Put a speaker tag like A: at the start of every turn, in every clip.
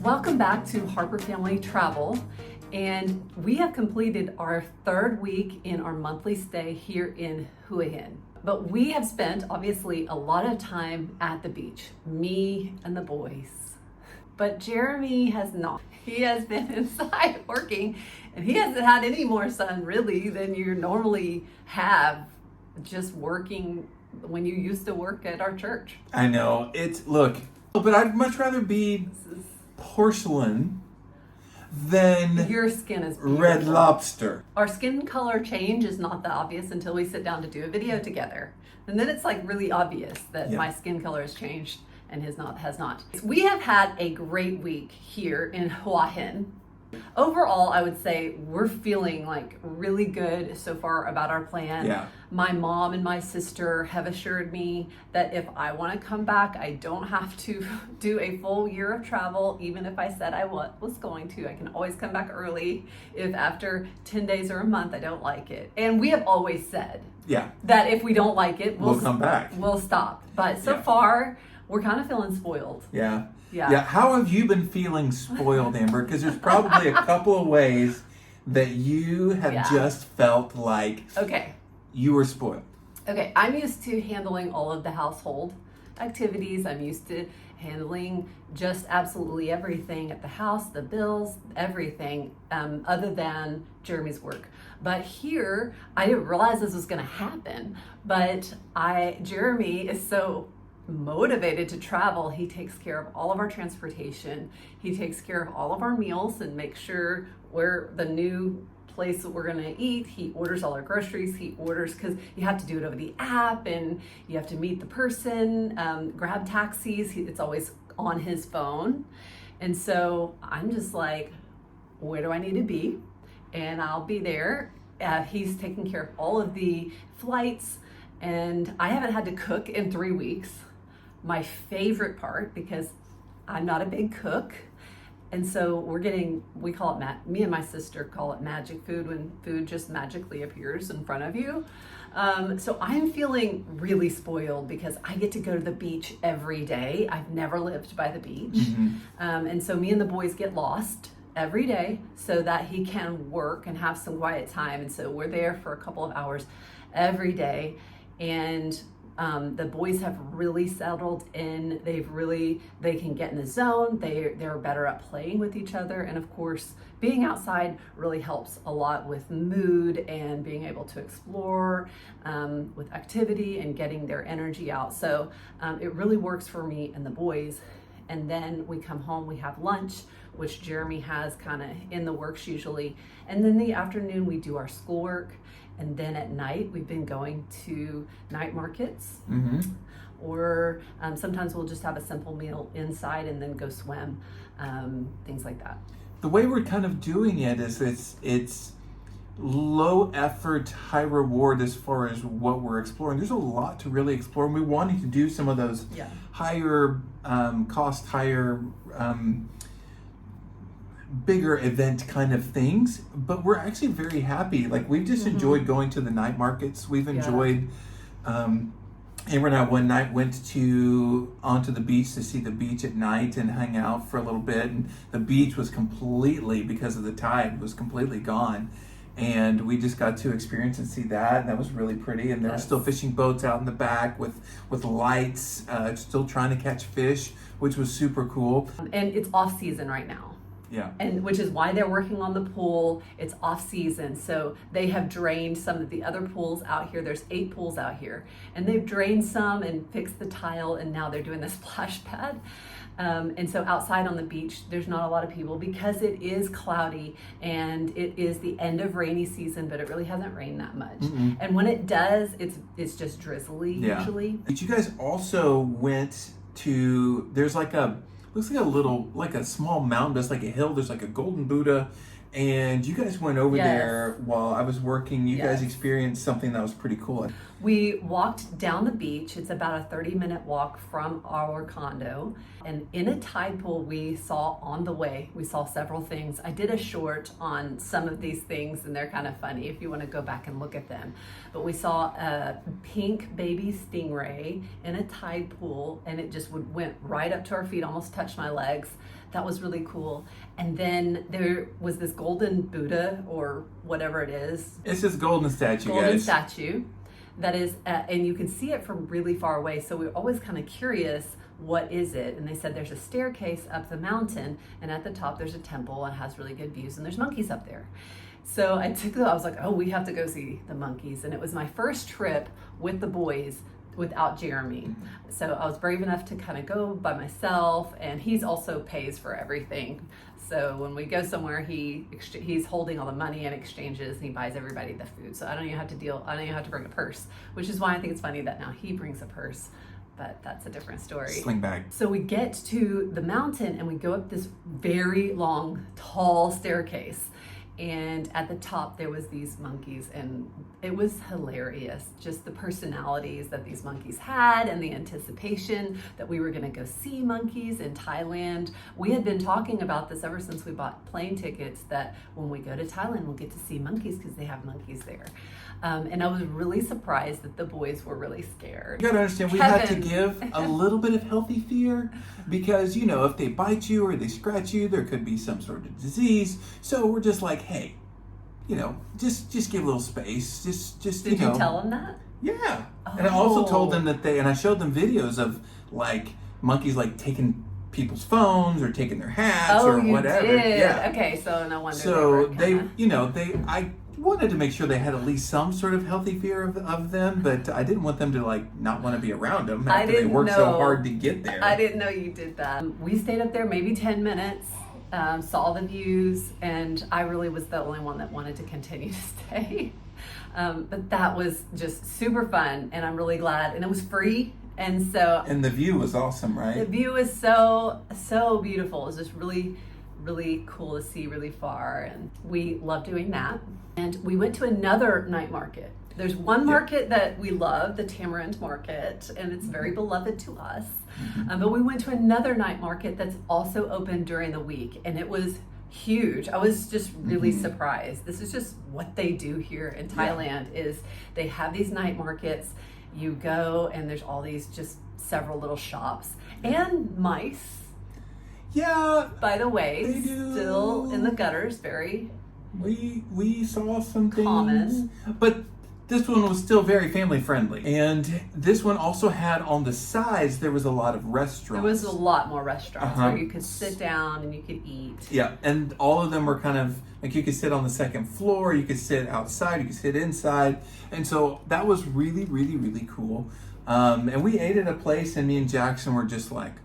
A: Welcome back to Harper Family Travel, and we have completed our third week in our monthly stay here in Hua Hin. But we have spent obviously a lot of time at the beach, me and the boys. But Jeremy has not. He has been inside working, and he hasn't had any more sun really than you normally have just working when you used to work at our church.
B: I know, but I'd much rather be porcelain than
A: Your skin is beautiful.
B: Red Lobster.
A: Our skin color change is not that obvious until we sit down to do a video together. And then it's like really obvious that my skin color has changed and his has not. We have had a great week here in Hua Hin. Overall, I would say we're feeling like really good so far about our plan.
B: Yeah.
A: My mom and my sister have assured me that if I want to come back, I don't have to do a full year of travel. Even if I said I was going to, I can always come back early if after 10 days or a month I don't like it. And we have always said that if we don't like it,
B: we'll come back.
A: We'll stop. But so far, we're kind of feeling spoiled.
B: Yeah. How have you been feeling spoiled, Amber? Because there's probably a couple of ways that you have just felt like you were spoiled.
A: Okay, I'm used to handling all of the household activities. I'm used to handling just absolutely everything at the house, the bills, everything, other than Jeremy's work. But here, I didn't realize this was going to happen. But Jeremy is so motivated to travel. He takes care of all of our transportation. He takes care of all of our meals and makes sure we're the new place that we're going to eat. He orders all our groceries. He orders, because you have to do it over the app and you have to meet the person, grab taxis. It's always on his phone. And so I'm just like, where do I need to be? And I'll be there. He's taking care of all of the flights, and I haven't had to cook in 3 weeks. My favorite part, because I'm not a big cook. And so we call it, me and my sister call it magic food, when food just magically appears in front of you. So I'm feeling really spoiled because I get to go to the beach every day. I've never lived by the beach. And so me and the boys get lost every day so that he can work and have some quiet time. And so we're there for a couple of hours every day. And the boys have really settled in. They can get in the zone. They're better at playing with each other. And of course, being outside really helps a lot with mood and being able to explore with activity and getting their energy out. So it really works for me and the boys. And then we come home, we have lunch, which Jeremy has kind of in the works usually. And then the afternoon we do our schoolwork. And then at night, we've been going to night markets, or sometimes we'll just have a simple meal inside and then go swim, things like that.
B: The way we're kind of doing it is it's low effort, high reward as far as what we're exploring. There's a lot to really explore, and we wanted to do some of those higher cost, bigger event kind of things, but we're actually very happy. Like, we've just enjoyed going to the night markets. We've enjoyed Amber and I one night went onto the beach to see the beach at night and hang out for a little bit, and the beach was completely, because of the tide, was completely gone, and we just got to experience and see that, and that was really pretty. And there were still fishing boats out in the back with lights, still trying to catch fish, which was super cool.
A: And it's off season right now. And which is why they're working on the pool. It's off season. So they have drained some of the other pools out here. There's 8 pools out here. And they've drained some and fixed the tile, and now they're doing the splash pad. And so outside on the beach, there's not a lot of people because it is cloudy and it is the end of rainy season, but it really hasn't rained that much. And when it does, it's just drizzly usually.
B: But you guys also went to, looks like a small mountain, but it's like a hill. There's like a golden Buddha, and you guys went over there while I was working. You guys experienced something that was pretty cool.
A: We walked down the beach. It's about a 30-minute walk from our condo. And in a tide pool we saw on the way, we saw several things. I did a short on some of these things, and they're kind of funny if you want to go back and look at them. But we saw a pink baby stingray in a tide pool, and it just went right up to our feet, almost touched my legs. that was really cool. And then there was this golden Buddha or whatever it is.
B: It's this golden statue,
A: golden
B: guys.
A: statue that is, and you can see it from really far away. So we were always kind of curious, what is it? And they said there's a staircase up the mountain, and at the top there's a temple and has really good views, and there's monkeys up there. So I was like, oh, we have to go see the monkeys. And it was my first trip with the boys without Jeremy. So I was brave enough to kind of go by myself, and he's also pays for everything. So when we go somewhere, he's holding all the money and exchanges, and he buys everybody the food. So I don't even have to bring a purse, which is why I think it's funny that now he brings a purse, but that's a different story.
B: Sling bag.
A: So we get to the mountain and we go up this very long, tall staircase. And at the top there was these monkeys, and it was hilarious, just the personalities that these monkeys had and the anticipation that we were going to go see monkeys in Thailand. We had been talking about this ever since we bought plane tickets, that when we go to Thailand we'll get to see monkeys because they have monkeys there. And I was really surprised that the boys were really scared.
B: You gotta understand, we had to give a little bit of healthy fear because, if they bite you or they scratch you, there could be some sort of disease. So we're just like, hey, just give a little space. Just
A: Did you tell them that?
B: Yeah. Oh. And I also told them that and I showed them videos of like monkeys like taking people's phones or taking their hats or whatever.
A: Did.
B: Yeah.
A: Okay, so no wonder.
B: So I wanted to make sure they had at least some sort of healthy fear of them, but I didn't want them to like not want to be around them after they worked so hard to get there.
A: I didn't know you did that. We stayed up there maybe 10 minutes, saw the views, and I really was the only one that wanted to continue to stay. But that was just super fun, and I'm really glad. And it was free, and
B: the view was awesome, right?
A: The view is so beautiful. It was just really, really cool to see really far, and we love doing that. And we went to another night market. There's one market that we love, the Tamarind Market, and it's very beloved to us. But we went to another night market that's also open during the week, and it was huge. I was just really surprised. This is just what they do here in Thailand, is they have these night markets. You go and there's all these just several little shops and mice.
B: Yeah.
A: By the way,
B: they do.
A: Still in the gutters, very
B: we saw some things,
A: common.
B: But this one was still very family friendly. And this one also had on the sides, there was a lot of restaurants.
A: There was a lot more restaurants where you could sit down and you could eat.
B: Yeah, and all of them were kind of like, you could sit on the second floor, you could sit outside, you could sit inside. And so that was really, really, really cool. And we ate at a place, and me and Jackson were just like,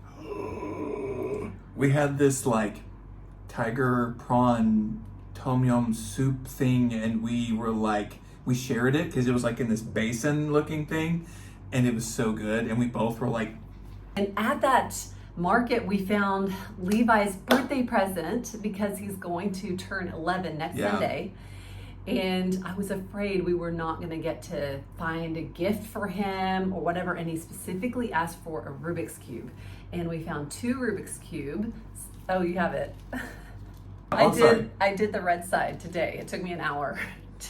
B: we had this like tiger prawn tom yum soup thing, and we were like, we shared it because it was like in this basin looking thing, and it was so good, and we both were like.
A: And at that market we found Levi's birthday present because he's going to turn 11 next Sunday. And I was afraid we were not going to get to find a gift for him or whatever, and he specifically asked for a Rubik's Cube. And we found 2 Rubik's Cubes. Oh, you have it. I did the red side today. It took me an hour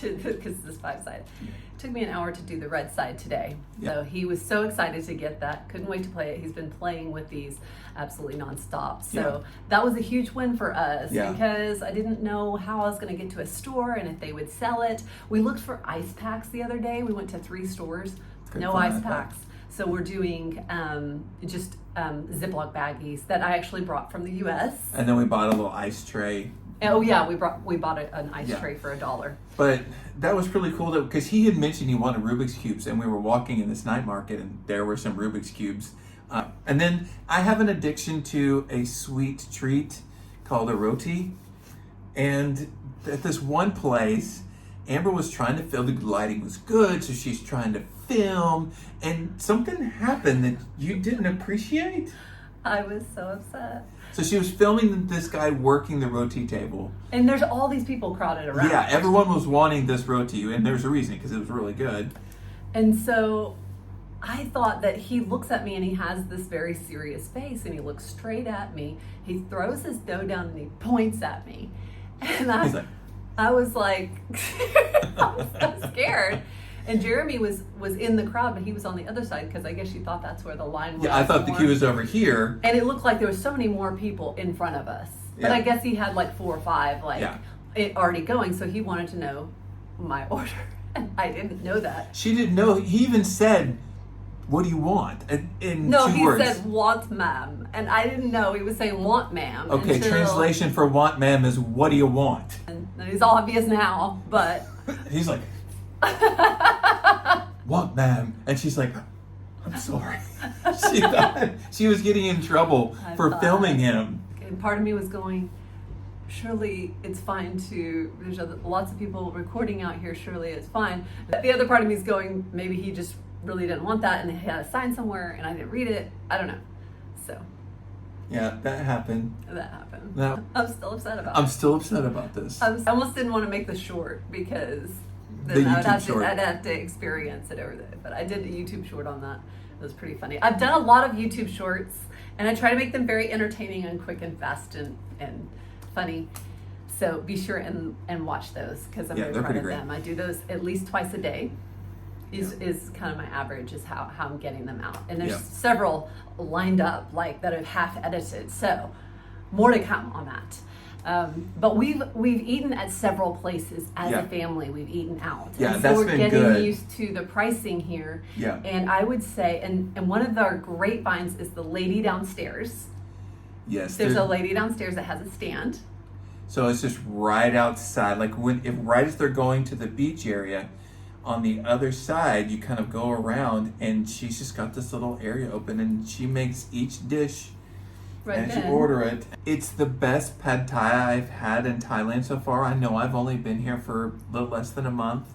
A: because this is 5-sided. It took me an hour to do the red side today. Yep. So he was so excited to get that. Couldn't wait to play it. He's been playing with these absolutely nonstop. So that was a huge win for us because I didn't know how I was going to get to a store and if they would sell it. We looked for ice packs the other day. We went to 3 stores. No ice packs. So we're doing just Ziploc baggies that I actually brought from the U.S.
B: And then we bought a little ice tray.
A: Oh yeah, we bought an ice tray for $1.
B: But that was really cool because he had mentioned he wanted Rubik's Cubes, and we were walking in this night market, and there were some Rubik's Cubes. And then I have an addiction to a sweet treat called a roti. And at this one place, Amber was trying to film, the lighting was good, so she's trying to film, and something happened that you didn't appreciate.
A: I was so upset.
B: So she was filming this guy working the roti table.
A: And there's all these people crowded around.
B: Yeah, everyone was wanting this roti, and there's a reason, because it was really good.
A: And so I thought that he looks at me and he has this very serious face, and he looks straight at me. He throws his dough down and he points at me. And I was like, I was so scared. And Jeremy was in the crowd, but he was on the other side because I guess she thought that's where the line was.
B: Yeah, I thought the queue was over here.
A: And it looked like there were so many more people in front of us. But I guess he had like 4 or 5 it already going, so he wanted to know my order. And I didn't know that.
B: She didn't know. He even said, "What do you want?" In
A: no,
B: 2
A: he
B: words.
A: said "want, ma'am," and I didn't know he was saying "want, ma'am."
B: Okay, translation for "want, ma'am" is "what do you want?"
A: And it's obvious now, but
B: he's like, "Want, ma'am," and she's like, "I'm sorry." She thought she was getting in trouble for filming him.
A: And part of me was going, surely it's fine to, there's lots of people recording out here, surely it's fine. But the other part of me is going, maybe he just really didn't want that and they had a sign somewhere and I didn't read it. I don't know. So.
B: Yeah, that happened. No.
A: I'm still upset about it.
B: I'm still upset about this.
A: I almost didn't want to make the short because
B: The
A: then
B: YouTube
A: I'd have to experience it over there. But I did a YouTube short on that. It was pretty funny. I've done a lot of YouTube shorts and I try to make them very entertaining and quick and fast and funny. So be sure and watch those because I'm very proud of them. I do those at least twice a day. Is kind of my average is how I'm getting them out. And there's several lined up like that I've half edited. So more to come on that. But we've eaten at several places as a family. We've eaten out.
B: Yeah,
A: and so
B: that's
A: we're
B: been
A: getting
B: good.
A: used to the pricing here.
B: Yeah.
A: And I would say, and one of our grapevines is the lady downstairs.
B: Yes.
A: There's a lady downstairs that has a stand.
B: So it's just right outside, like right as they're going to the beach area. On the other side, you kind of go around, and she's just got this little area open, and she makes each dish as you order it. It's the best pad thai I've had in Thailand so far. I know I've only been here for a little less than a month,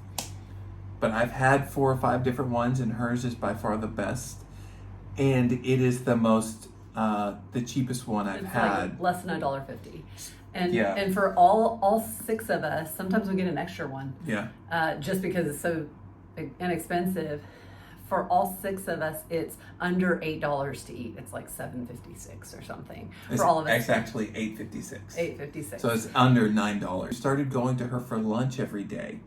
B: but I've had 4 or 5 different ones, and hers is by far the best. And it is the most, the cheapest one I've had.
A: Like less than $1.50. And for all 6 of us, sometimes we get an extra one.
B: Yeah.
A: Just because it's so inexpensive. For all 6 of us, it's under $8 to eat. It's like $7.56 or something for all of us.
B: It's actually $8.56.
A: $8.56.
B: So it's under $9. We started going to her for lunch every day,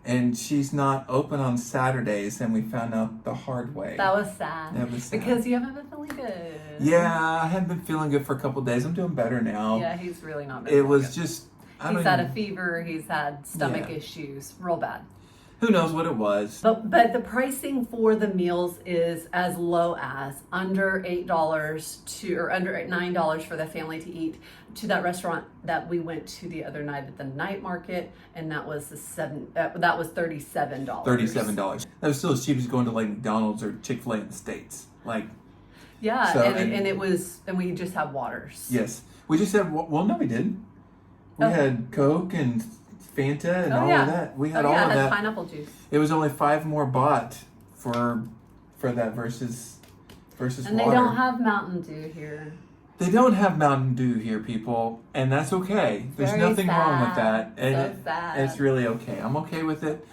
B: and she's not open on Saturdays. And we found out the hard way.
A: That was sad. Because you haven't been feeling good.
B: Yeah, I haven't been feeling good for a couple of days. I'm doing better now.
A: Yeah, he's really not been.
B: It was just.
A: He's had a fever. He's had stomach issues, real bad.
B: Who knows what it was?
A: But the pricing for the meals is as low as under $8 or under $9 for the family to eat to that restaurant that we went to the other night at the night market, and that was that was $37.
B: $37. That was still as cheap as going to like McDonald's or Chick-fil-A in the States. Like.
A: Yeah, so, and it was, and we just had waters.
B: Yes, we just had. Well, no, we didn't. We had Coke and Fanta and all of that. We had all of that.
A: Pineapple juice.
B: It was only 5 more baht for that versus
A: and
B: water.
A: They don't have Mountain Dew here.
B: They don't have Mountain Dew here, people, and that's okay. There's nothing wrong with that, and it's really okay. I'm okay with it.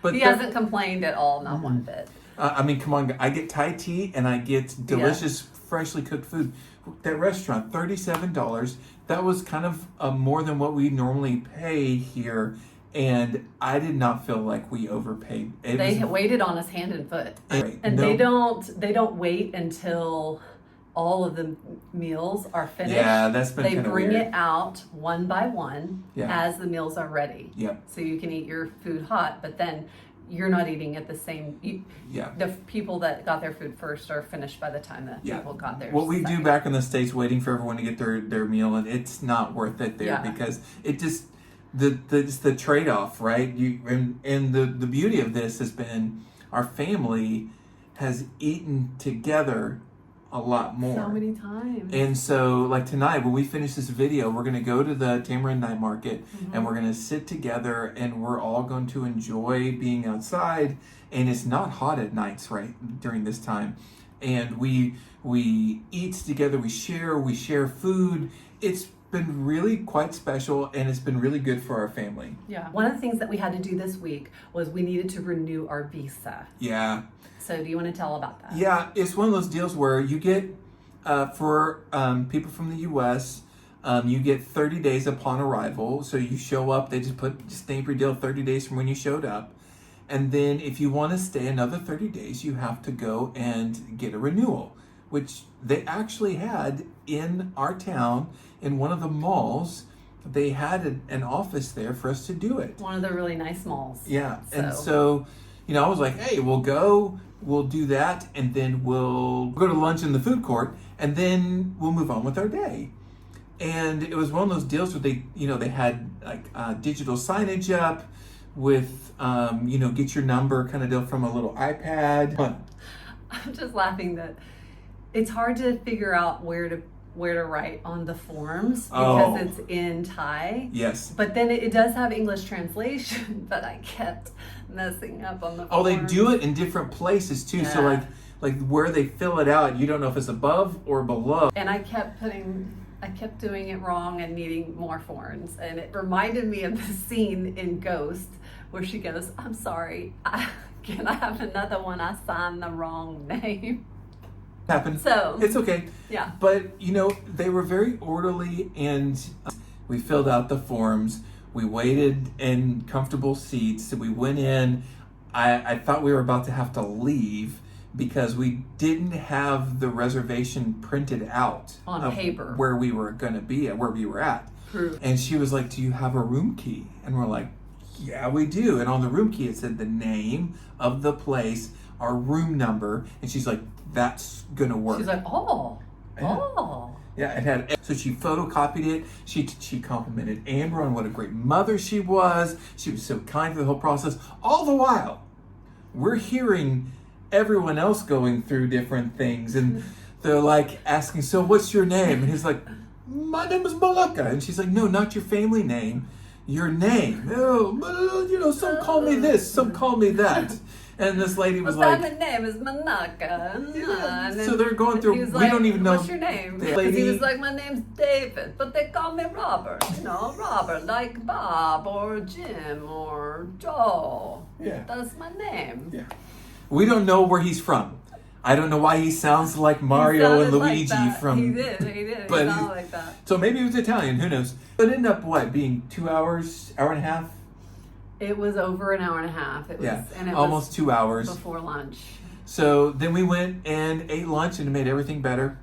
B: But
A: he hasn't complained at all, not one bit.
B: I mean, come on, I get Thai tea and I get delicious, freshly cooked food. That restaurant, $37. That was kind of more than what we normally pay here, and I did not feel like we overpaid.
A: They waited on us hand and foot, and they don't wait until all of the meals are finished.
B: Yeah, that's been kind of weird.
A: They bring it out one by one as the meals are ready.
B: Yep.
A: So you can eat your food hot, but then you're not eating at the same. The people that got their food first are finished by the time that people got theirs.
B: What we do back in the States, waiting for everyone to get their meal, and it's not worth it there because it just the trade off, right? And the beauty of this has been our family has eaten together a lot more.
A: So many times.
B: And so, like tonight, when we finish this video, we're going to go to the Tamarind Night Market, and we're going to sit together, and we're all going to enjoy being outside. And it's not hot at nights, right, during this time. And we eat together, we share food. It's been really quite special, and it's been really good for our family.
A: Yeah. One of the things that we had to do this week was we needed to renew our visa.
B: Yeah.
A: So do you want to tell about that?
B: Yeah, it's one of those deals where you get, for people from the U.S., you get 30 days upon arrival. So you show up, they just stamp your deal 30 days from when you showed up. And then if you want to stay another 30 days, you have to go and get a renewal, which they actually had in our town in one of the malls. They had an office there for us to do it.
A: One of the really nice malls.
B: Yeah. And so, I was like, hey, we'll do that, and then we'll go to lunch in the food court, and then we'll move on with our day. And it was one of those deals where they had like digital signage up with, get your number kind of deal from a little iPad.
A: I'm just laughing that it's hard to figure out where to write on the forms because it's in Thai.
B: Yes.
A: But then it does have English translation, but I kept messing up on the forms.
B: Oh, they do it in different places too.
A: Yeah.
B: So like where they fill it out, you don't know if it's above or below.
A: And I kept doing it wrong and needing more forms. And it reminded me of the scene in Ghost where she goes, I'm sorry, can I have another one? I signed the wrong name.
B: Happened.
A: So
B: it's okay.
A: Yeah.
B: But they were very orderly, and we filled out the forms. We waited in comfortable seats. We went in. I thought we were about to have to leave because we didn't have the reservation printed out
A: on paper
B: where we were going to be at, where we were at.
A: True.
B: And she was like, do you have a room key? And we're like, yeah, we do. And on the room key, it said the name of the place, our room number. And she's like, that's going to work.
A: She's like,
B: Yeah, it had. So she photocopied it. She complimented Amber on what a great mother she was. She was so kind through the whole process. All the while, we're hearing everyone else going through different things, and they're like asking, so what's your name? And he's like, my name is Malaka. And she's like, no, not your family name, your name. Oh, some call me this, some call me that. And this lady was like,
A: my name is Manaka.
B: Yeah. So they're going through, we
A: like,
B: don't even know.
A: What's your name?
B: Lady,
A: he was like, my name's David, but they call me Robert. Robert, like Bob or Jim or Joe.
B: Yeah.
A: That's my name.
B: Yeah. We don't know where he's from. I don't know why he sounds like Mario and Luigi from.
A: He did.
B: But
A: he sounded like that.
B: So maybe he was Italian, who knows? But it ended up, being 2 hours, hour and a half?
A: It was over an hour and a half. It was, and it
B: almost
A: was
B: 2 hours.
A: Before lunch.
B: So then we went and ate lunch, and it made everything better.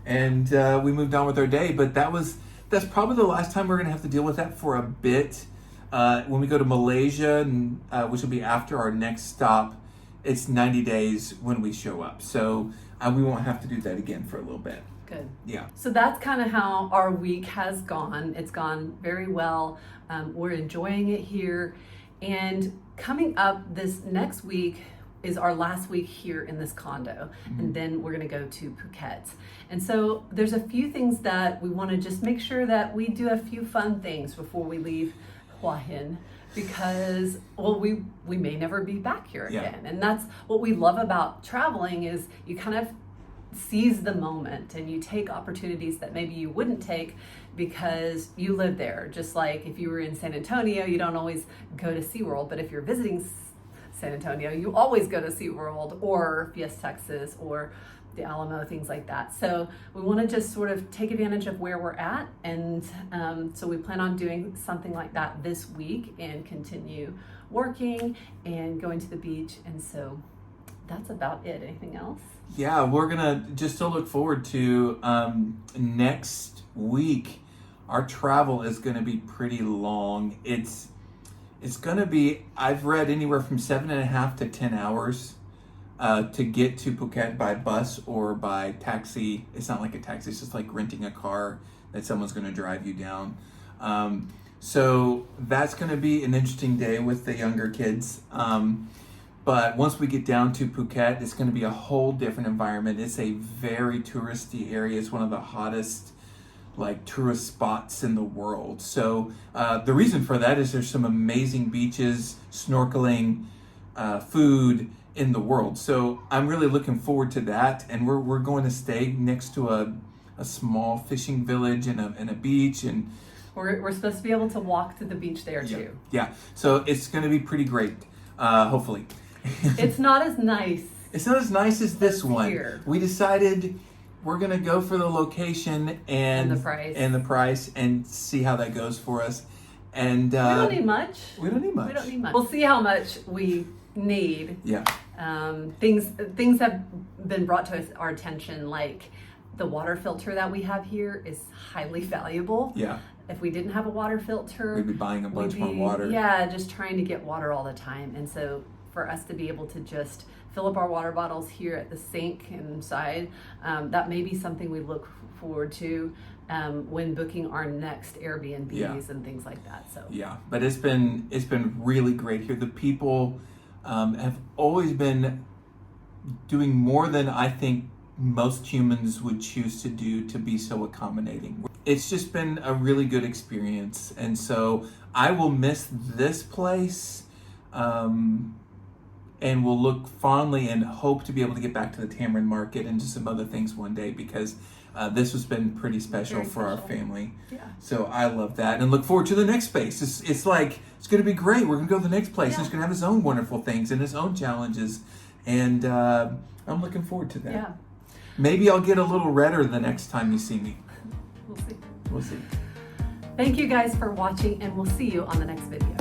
B: And we moved on with our day. But that's probably the last time we're going to have to deal with that for a bit. When we go to Malaysia, and which will be after our next stop, it's 90 days when we show up. So we won't have to do that again for a little bit.
A: Good.
B: Yeah.
A: So that's kind of how our week has gone. It's gone very well. We're enjoying it here. And coming up this next week is our last week here in this condo. Mm-hmm. And then we're going to go to Phuket. And so there's a few things that we want to just make sure that we do a few fun things before we leave Hua Hin. Because, we may never be back here again. And that's what we love about traveling is you kind of seize the moment and you take opportunities that maybe you wouldn't take because you live there. Just like if you were in San Antonio, you don't always go to SeaWorld, but if you're visiting San Antonio, you always go to SeaWorld or Fiesta Texas or the Alamo, things like that. So we want to just sort of take advantage of where we're at. And so we plan on doing something like that this week and continue working and going to the beach. And so that's about it. Anything else?
B: Yeah, we're going to just to look forward to next week. Our travel is going to be pretty long. It's going to be, I've read anywhere from 7.5 to 10 hours. To get to Phuket by bus or by taxi. It's not like a taxi, it's just like renting a car that someone's going to drive you down. So that's going to be an interesting day with the younger kids. But once we get down to Phuket, it's going to be a whole different environment. It's a very touristy area. It's one of the hottest tourist spots in the world. So the reason for that is there's some amazing beaches, snorkeling, food, in the world. So I'm really looking forward to that, and we're going to stay next to a small fishing village and a beach, and
A: we're supposed to be able to walk to the beach there too.
B: Yeah. So it's going to be pretty great. Hopefully.
A: It's not as nice.
B: It's not as nice as this one.
A: Here.
B: We decided we're going to go for the location and
A: the price
B: and see how that goes for us. And
A: we don't need much.
B: We don't need much.
A: We don't need much. We'll see how much we need.
B: Yeah.
A: Things have been brought to our attention, like the water filter that we have here is highly valuable.
B: Yeah.
A: If we didn't have a water filter,
B: We'd be buying a bunch more water.
A: Yeah, just trying to get water all the time. And so for us to be able to just fill up our water bottles here at the sink inside, that may be something we look forward to when booking our next Airbnbs and things like that. So
B: yeah, but it's been really great here. The people have always been doing more than I think most humans would choose to do to be so accommodating. It's just been a really good experience, and so I will miss this place, and will look fondly and hope to be able to get back to the Tamarind Market and just some other things one day, because this has been pretty special for our family.
A: Yeah.
B: So I love that and look forward to the next space. It's like, it's going to be great. We're going to go to the next place.
A: Yeah.
B: And it's going to have its own wonderful things and its own challenges. And I'm looking forward to that.
A: Yeah.
B: Maybe I'll get a little redder the next time you see me.
A: We'll see.
B: We'll see.
A: Thank you guys for watching, and we'll see you on the next video.